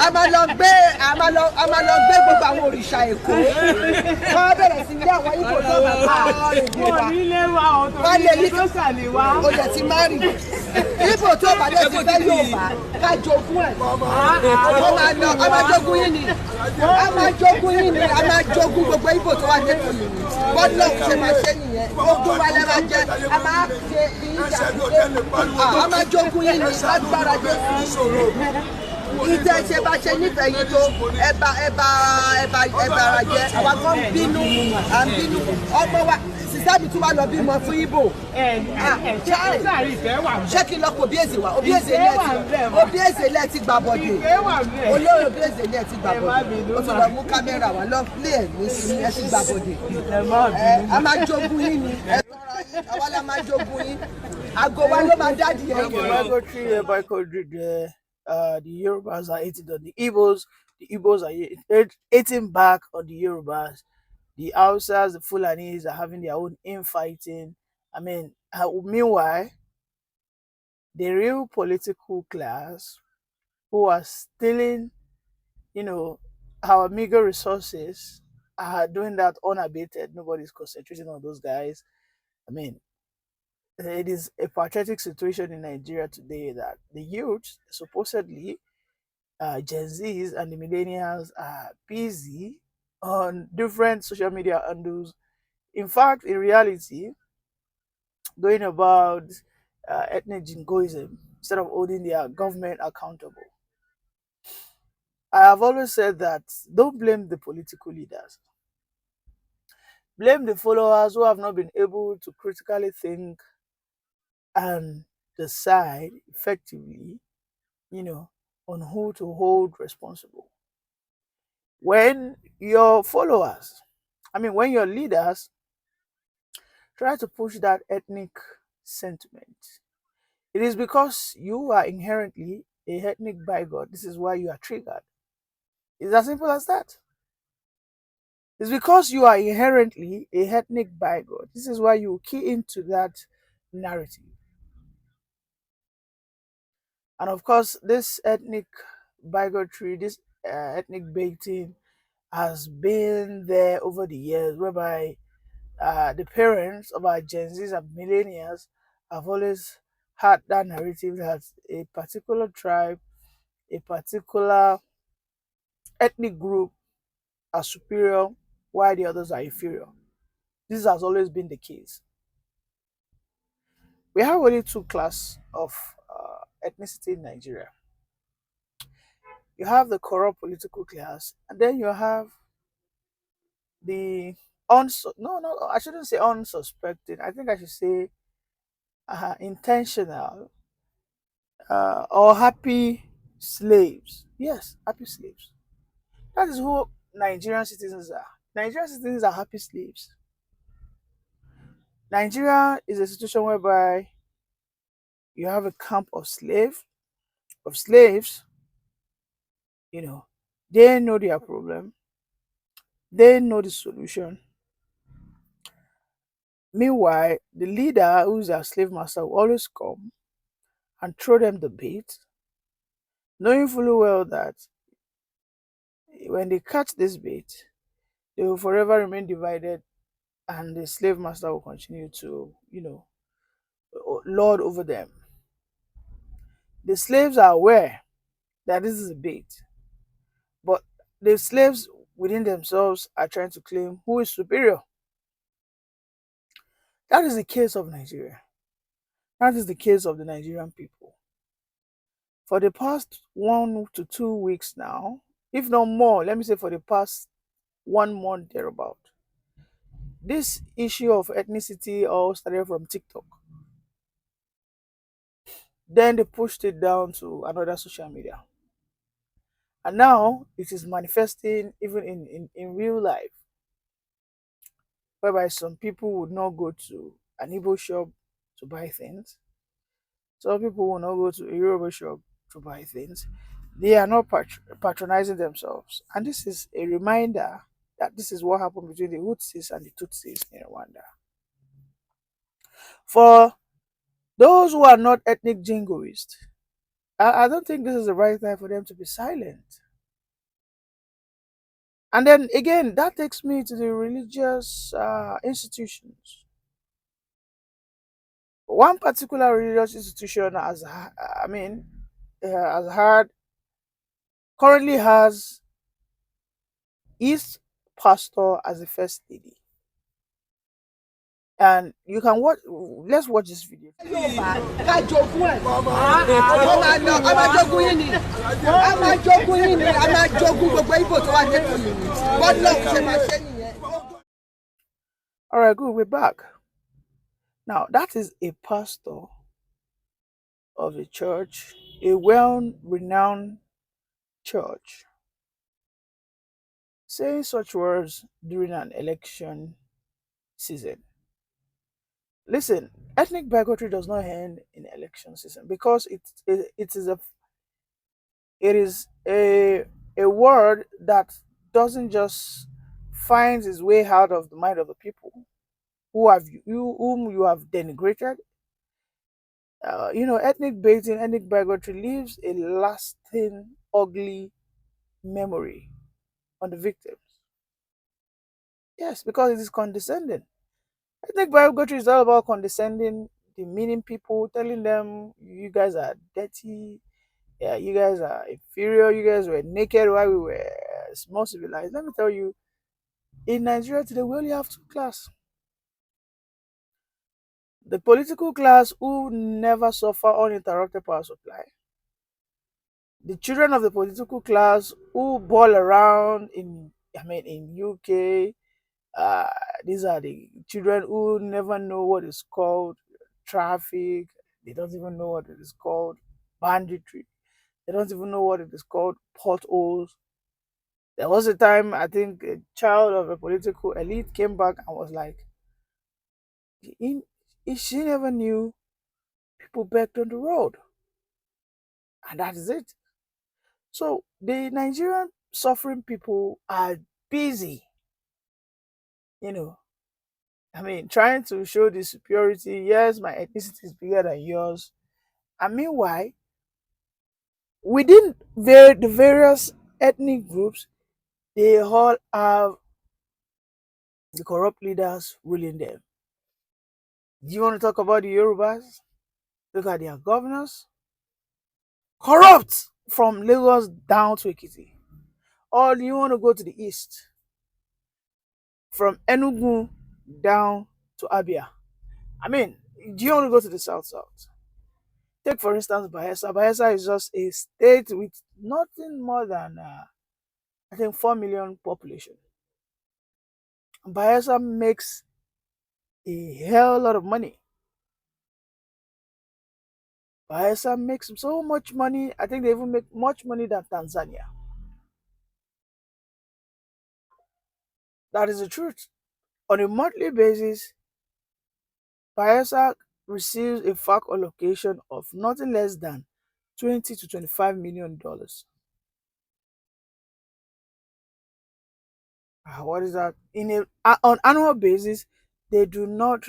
a máa lọ gbé gbogbo àwọn òrìṣà Èkó kọ́ bẹ̀rẹ̀ sí ilé àwọn Ìgbò tó bá bá èdè wa wọ́n lè ní o lè ti má rí Ìgbò tó bá lè ti fẹ́ Yorùbá ká jogún ẹ̀ ó máa lọ a máa jogún yín ni a máa jogún gbogbo Ìgbò tó wà lẹ́kọ̀ọ́ yìí bọ́dọ̀ ṣe máa ṣe nìyẹn ogún wa lẹ́ máa jẹ a máa ṣe bí ìjà a máa jogún yín ni lágbára Jésù ìtẹ́ ṣe bá ṣe nífẹ̀ẹ́ yín tó ẹ̀bà ara jẹ àwa kan bínú à ń bínú ọmọ wa sísá mi tún wá lọ bímọ fún Ìgbò ṣé kí n lọ kó Obieze wa Obieze ilẹ̀ ti gbà bọ̀dé olórí Obieze ilẹ̀ ti gbà bọ̀dé ó tún lọ mú kámẹ́rà wá lọ́ọ̀lì ẹ̀ ní sí ẹ ti gbà bọ̀dé a máa jogún yín ni ẹ tọ́ra yín àwa la máa jogún yín àgọ́ wa ló máa dádì ẹ̀. The Yorubas are hating on the Igbos. The Igbos are hating back on the Yorubas. The Hausas, the Fulanis are having their own infighting. I mean, meanwhile, the real political class who are stealing, our meager resources are doing that unabated. Nobody's concentrating on those guys. I mean, it is a pathetic situation in Nigeria today that the youth, supposedly Gen Zs and the millennials, are busy on different social media handles. In fact, in reality, going about ethnic jingoism instead of holding their government accountable. I have always said that don't blame the political leaders. Blame the followers who have not been able to critically think and decide effectively, on who to hold responsible. When your followers, when your leaders try to push that ethnic sentiment, it is because you are inherently a ethnic bigot. This is why you are triggered. It's as simple as that. It's because you are inherently a ethnic bigot. This is why you key into that narrative. And of course, this ethnic bigotry, this ethnic baiting has been there over the years, whereby the parents of our Gen Zs and millennials have always had that narrative that a particular tribe, a particular ethnic group are superior while the others are inferior. This has always been the case. We have only two classes of ethnicity in Nigeria. You have the corrupt political class, and then you have the I shouldn't say unsuspecting. I think I should say intentional or happy slaves. Yes, happy slaves. That is who Nigerian citizens are. Nigerian citizens are happy slaves. Nigeria is a situation whereby you have a camp of slaves. They know their problem. They know the solution. Meanwhile, the leader, who is their slave master, will always come and throw them the bait, knowing fully well that when they catch this bait, they will forever remain divided, and the slave master will continue to, lord over them. The slaves are aware that this is a bait, but the slaves within themselves are trying to claim who is superior. That is the case of Nigeria. That is the case of the Nigerian people. For the past 1 to 2 weeks now, if not more, let me say for the past 1 month thereabout, this issue of ethnicity all started from TikTok. Then they pushed it down to another social media. And now it is manifesting even in real life, whereby some people would not go to an Igbo shop to buy things. Some people will not go to a Yoruba shop to buy things. They are not patronizing themselves. And this is a reminder that this is what happened between the Hutsis and the Tutsis in Rwanda. For those who are not ethnic jingoists, I don't think this is the right time for them to be silent. And then again, that takes me to the religious institutions. One particular religious institution I mean, has had currently has his pastor as the first lady. And you can watch. Let's watch this video. Yorùbá ká jogún ẹ̀ wọ́n máa lọ a máa jogún yín ni a máa jogún yín ni a máa jogún gbogbo Ìgbò tó wà lẹ́kọ̀ọ́ yìí ni bọ́dọ̀ ṣe máa ṣe nìyẹn. All right, good. We're back. Now, that is a pastor of a church, a well renowned church, saying such words during an election season. Listen, ethnic bigotry does not end in election season because it is a word that doesn't just find its way out of the mind of the people whom you have denigrated. Ethnic baiting, ethnic bigotry leaves a lasting, ugly memory on the victims. Yes, because it is condescending. Ethnic bigotry is all about condescending, demeaning people, telling them you guys are dirty, yeah, you guys are inferior, you guys were naked while we were more civilized. Let me tell you, in Nigeria today, we only have two classes. The political class who never suffer uninterrupted power supply. The children of the political class who ball around in UK. These are the children who never know what is called traffic. They don't even know what it is called banditry. They don't even know what it is called potholes. There was a time I think a child of a political elite came back and was like, "In- she never knew people begged on the road," and that is it. So the Nigerian suffering people are busy, you know. Trying to show the superiority. Yes, my ethnicity is bigger than yours. And meanwhile, within the various ethnic groups, they all have the corrupt leaders ruling them. Do you want to talk about the Yorubas? Look at their governors. Corrupt from Lagos down to Ekiti. Or do you want to go to the east? From Enugu down to Abia. Do you want to go to the south? Take for instance Bayelsa. Bayelsa is just a state with nothing more than I think 4 million population. Bayelsa makes a hell lot of money. Bayelsa makes so much money. I think they even make much money than Tanzania. That is the truth. On a monthly basis, Bayelsa receives a FAC allocation of nothing less than $20 to $25 million. What is that? On annual basis, they do not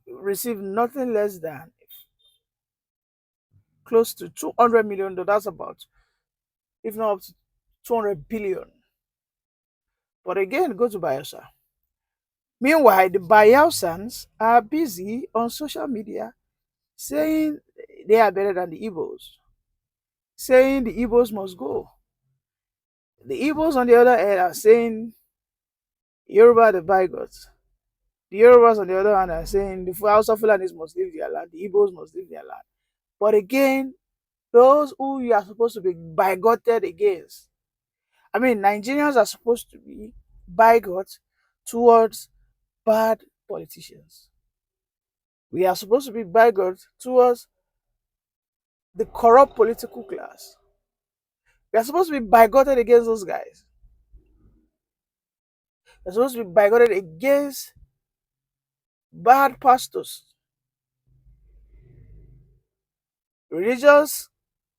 receive nothing less than close to $200 million. That's about, if not up to 200 billion. But again, go to Bayelsa. Meanwhile, the Bayelsans are busy on social media saying they are better than the Igbos, saying the Igbos must go. The Igbos, on the other hand, are saying Yoruba the bigots. The Yorubas, on the other hand, are saying the Hausa Fulanis must leave their land, the Igbos must leave their land. But again, those who you are supposed to be bigoted against. Nigerians are supposed to be bigots towards bad politicians. We are supposed to be bigots towards the corrupt political class. We are supposed to be bigoted against those guys. We're supposed to be bigoted against bad pastors.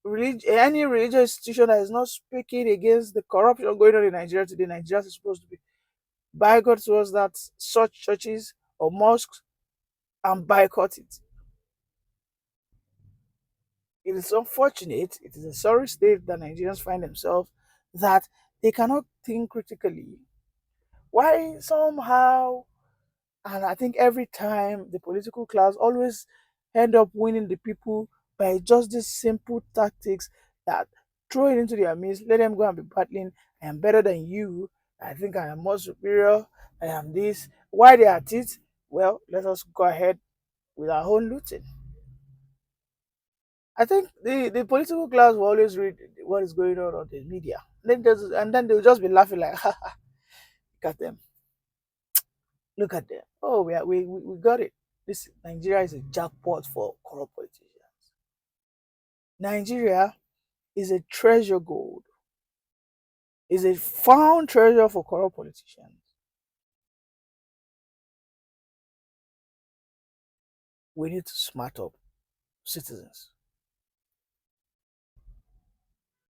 Any religious institution that is not speaking against the corruption going on in Nigeria today, Nigeria is supposed to be bigot towards that such churches or mosques and boycott it. It is unfortunate, it is a sorry state that Nigerians find themselves, that They cannot think critically. Why somehow, and I think every time the political class always end up winning the people by just these simple tactics that throw it into their midst, let them go and be battling. I am better than you. I think I am more superior. I am this. Why they are at it? Well, let us go ahead with our own looting. I think the political class will always read what is going on the media. And then they'll just be laughing like, ha, ha, look at them. Look at them. Oh, we got it. This Nigeria is a jackpot for corrupt politicians. Nigeria is a treasure gold, is a found treasure for corrupt politicians. We need to smart up citizens.